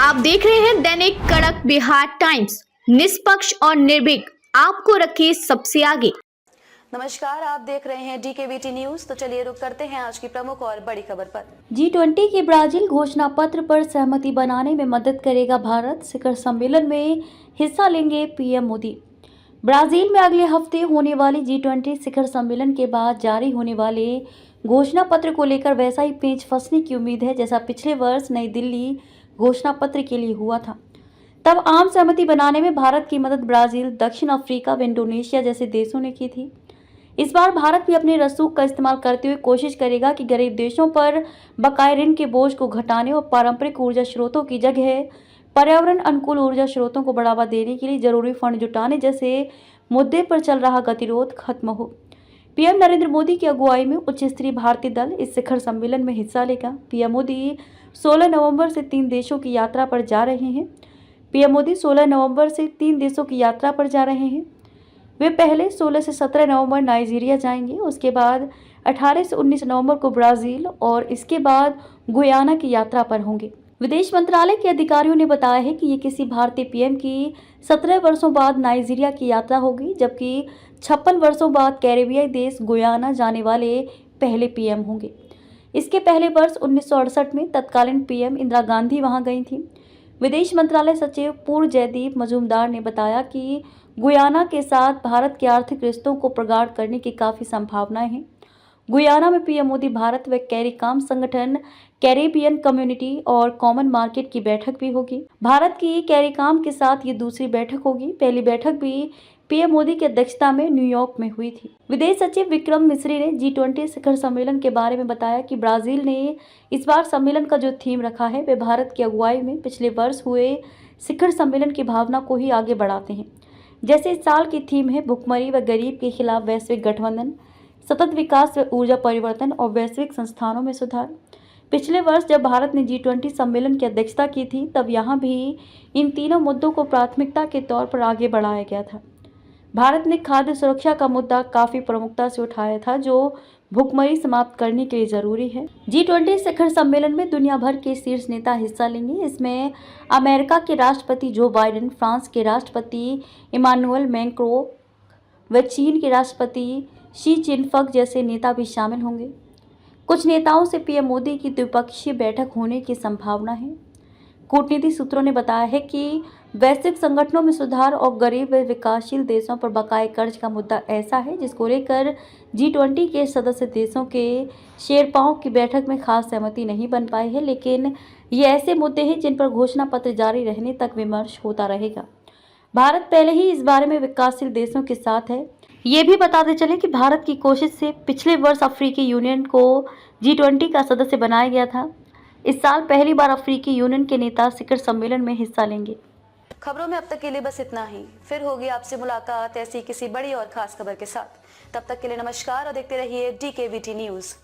आप देख रहे हैं दैनिक कड़क बिहार टाइम्स, निष्पक्ष और निर्भीक, आपको रखे सबसे आगे। नमस्कार, आप देख रहे हैं DKBT न्यूज। तो चलिए रुक करते हैं आज की प्रमुख और बड़ी खबर पर। G20 के ब्राजील घोषणा पत्र पर सहमति बनाने में मदद करेगा भारत, शिखर सम्मेलन में हिस्सा लेंगे पीएम मोदी। ब्राजील में अगले हफ्ते होने वाली G20 शिखर सम्मेलन के बाद जारी होने वाले घोषणा पत्र को लेकर वैसा ही पेंच फंसने की उम्मीद है जैसा पिछले वर्ष नई दिल्ली घोषणा पत्र के लिए हुआ था। तब आम सहमति बनाने में भारत की मदद ब्राजील, दक्षिण अफ्रीका व इंडोनेशिया जैसे देशों ने की थी। इस बार भारत भी अपने रसूख का इस्तेमाल करते हुए कोशिश करेगा कि गरीब देशों पर बकाये ऋण के बोझ को घटाने और पारंपरिक ऊर्जा स्रोतों की जगह पर्यावरण अनुकूल ऊर्जा स्रोतों को बढ़ावा देने के लिए जरूरी फंड जुटाने जैसे मुद्दे पर चल रहा गतिरोध खत्म हो। पीएम नरेंद्र मोदी की अगुवाई में उच्च स्तरीय भारतीय दल इस शिखर सम्मेलन में हिस्सा लेगा। पीएम मोदी 16 नवंबर से 3 देशों की यात्रा पर जा रहे हैं। पीएम मोदी 16 नवंबर से 3 देशों की यात्रा पर जा रहे हैं। वे पहले 16 से 17 नवंबर नाइजीरिया जाएंगे, उसके बाद 18 से 19 नवंबर को ब्राज़ील और इसके बाद गुयाना की यात्रा पर होंगे। विदेश मंत्रालय के अधिकारियों ने बताया है कि ये किसी भारतीय पीएम की 17 वर्षों बाद नाइजीरिया की यात्रा होगी, जबकि 56 वर्षों बाद कैरेबियाई देश गुयाना जाने वाले पहले पीएम होंगे। इसके पहले वर्ष 1968 में तत्कालीन पीएम इंदिरा गांधी वहां गई थी। विदेश मंत्रालय सचिव पूर्व जयदीप मजूमदार ने बताया कि गुयाना के साथ भारत के आर्थिक रिश्तों को प्रगाढ़ करने की काफ़ी संभावनाएं हैं। गुयाना में पीएम मोदी भारत व कैरिकॉम संगठन, कैरेबियन कम्युनिटी और कॉमन मार्केट की बैठक भी होगी। भारत की कैरिकॉम के साथ ये दूसरी बैठक होगी। पहली बैठक भी पीएम मोदी की अध्यक्षता में न्यूयॉर्क में हुई थी। विदेश सचिव विक्रम मिस्री ने G20 शिखर सम्मेलन के बारे में बताया कि ब्राजील ने इस बार सम्मेलन का जो थीम रखा है वे भारत की अगुवाई में पिछले वर्ष हुए शिखर सम्मेलन की भावना को ही आगे बढ़ाते हैं। जैसे इस साल की थीम है भुखमरी व गरीब के खिलाफ वैश्विक गठबंधन, सतत विकास व ऊर्जा परिवर्तन और वैश्विक संस्थानों में सुधार। पिछले वर्ष जब भारत ने G20 सम्मेलन की अध्यक्षता की थी तब यहाँ भी इन तीनों मुद्दों को प्राथमिकता के तौर पर आगे बढ़ाया गया था। भारत ने खाद्य सुरक्षा का मुद्दा काफ़ी प्रमुखता से उठाया था, जो भुखमरी समाप्त करने के लिए ज़रूरी है। G20 शिखर सम्मेलन में दुनिया भर के शीर्ष नेता हिस्सा लेंगे। इसमें अमेरिका के राष्ट्रपति जो बाइडेन, फ्रांस के राष्ट्रपति इमानुएल मैक्रों व चीन के राष्ट्रपति शी जिनफिंग जैसे नेता भी शामिल होंगे। कुछ नेताओं से पीएम मोदी की द्विपक्षीय बैठक होने की संभावना है। कूटनीतिक सूत्रों ने बताया है कि वैश्विक संगठनों में सुधार और गरीब व विकासशील देशों पर बकाये कर्ज का मुद्दा ऐसा है जिसको लेकर G20 के सदस्य देशों के शेरपाओं की बैठक में खास सहमति नहीं बन पाई है, लेकिन ये ऐसे मुद्दे हैं जिन पर घोषणा पत्र जारी रहने तक विमर्श होता रहेगा। भारत पहले ही इस बारे में विकासशील देशों के साथ है। ये भी बताते चले कि भारत की कोशिश से पिछले वर्ष अफ्रीकी यूनियन को G20 का सदस्य बनाया गया था। इस साल पहली बार अफ्रीकी यूनियन के नेता शिखर सम्मेलन में हिस्सा लेंगे। खबरों में अब तक के लिए बस इतना ही। फिर होगी आपसे मुलाकात ऐसी किसी बड़ी और खास खबर के साथ। तब तक के लिए नमस्कार और देखते रहिए DKBT न्यूज।